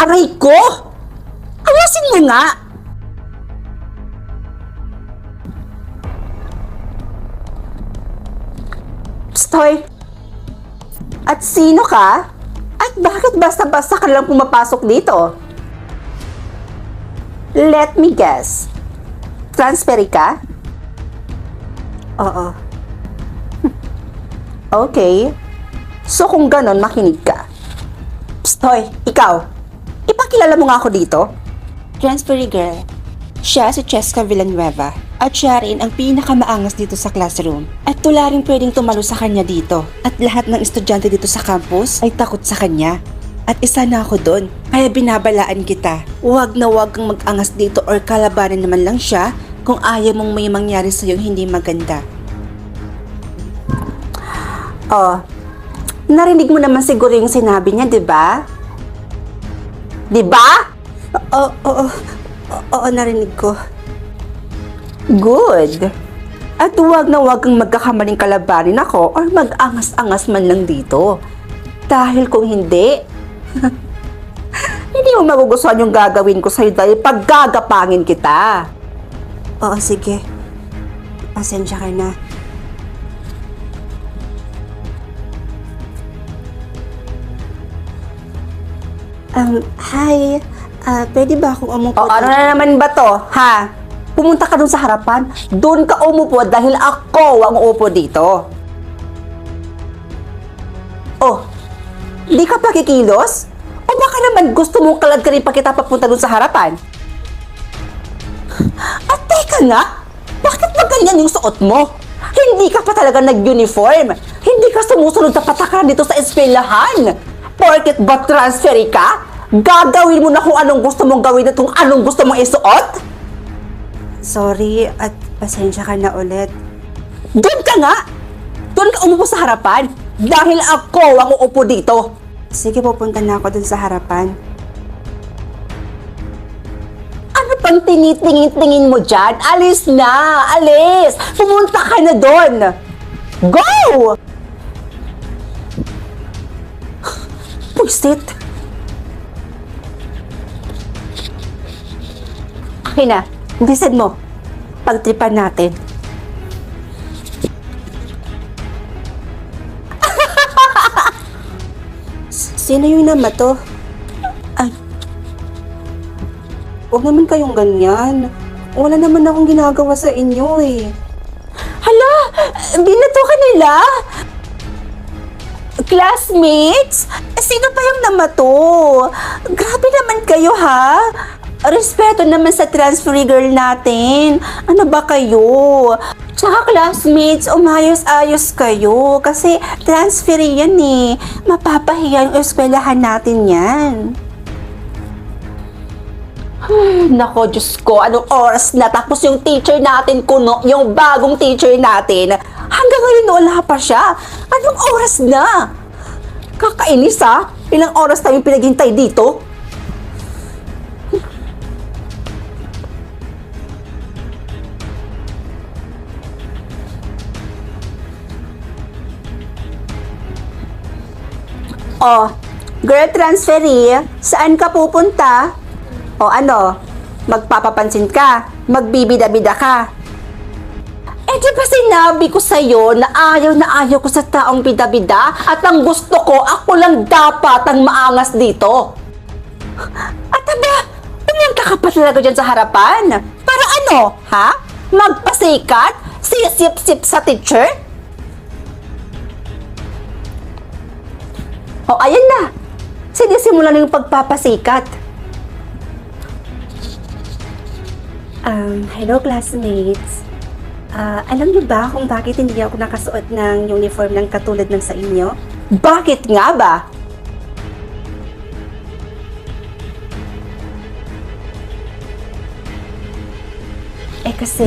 Aray ko! Ayasin mo nga! Stoy! At sino ka? At bakit basta-basta ka lang pumapasok dito? Let me guess. Transferi ka? Oo. Okay. So kung ganon, makinig ka. Stoy, ikaw. Ipakilala mo nga ako dito. Transferee girl. Siya si Cheska Villanueva at siya rin ang pinakamaangas dito sa classroom. At wala rin pwedeng tumalo sa kanya dito. At lahat ng estudyante dito sa campus ay takot sa kanya. At isa na ako doon. Kaya binabalaan kita. Huwag na huwag kang mag-angas dito or kalabanin naman lang siya kung ayaw mong may mangyari sa'yo hindi maganda. Oh, narinig mo naman siguro yung sinabi niya, di ba? Di ba? Oo, narinig ko. Good. At huwag na huwag kang magkakamaling kalabanin ako or mag-angas-angas man lang dito. Dahil kung hindi, hindi mo magugustuhan yung gagawin ko sa'yo dahil paggagapangin kita. Oo, sige. Pasensya ka na. Hi. Pwede ba akong umupo? O ano na naman ba to, ha? Pumunta ka dun sa harapan, dun ka umupo dahil ako ang uupo dito. Oh, di ka pa kikilos? O baka naman gusto mong kalad ka rin pa kita papunta dun sa harapan? At teka nga, bakit ba ganyan yung suot mo? Hindi ka pa talaga nag-uniform. Hindi ka sumusunod sa patakaran dito sa eskwelahan. Porket ba transferi ka? Gagawin mo na kung anong gusto mong gawin at kung anong gusto mong isuot? Sorry at pasensya ka na ulit. Doon ka nga! Doon ka umupo sa harapan dahil ako ang uupo dito. Sige, pupunta na ako dun sa harapan. Ano pang tinitingin-tingin mo dyan? Alis na! Alis! Pumunta ka na doon! Go! Pusit! Akin na, bilisan mo. Pagtripan natin. Sino yung nama to? Ay. Huwag naman kayong ganyan. Wala naman akong ginagawa sa inyo eh. Hala! Binato ka nila? Classmates? Sino pa yung nama to? Grabe naman kayo ha? Respeto naman sa transferee girl natin. Ano ba kayo? Tsaka classmates, umayos-ayos kayo. Kasi transferee yan eh. Mapapahiya yung eskwelahan natin yan. Nako, Diyos ko, anong oras na? Tapos yung teacher natin kuno, yung bagong teacher natin, hanggang ngayon wala pa siya. Anong oras na? Kakainis ha? Ilang oras tayong pinaghintay dito? Oh, girl transferee, saan ka pupunta? O ano, magpapapansin ka, magbibida-bida ka. Eh di ba sinabi ko sa'yo na ayaw ko sa taong bida-bida at ang gusto ko, ako lang dapat ang maangas dito. At aba, pumunta ka pa talaga dyan sa harapan. Para ano, ha? Magpasikat? Sisip-sip sa teacher? O ayan na, sinisimula na yung pagpapasikat. Hello classmates. Alam niyo ba kung bakit hindi ako nakasuot ng uniform ng katulad ng sa inyo? Bakit nga ba? Kasi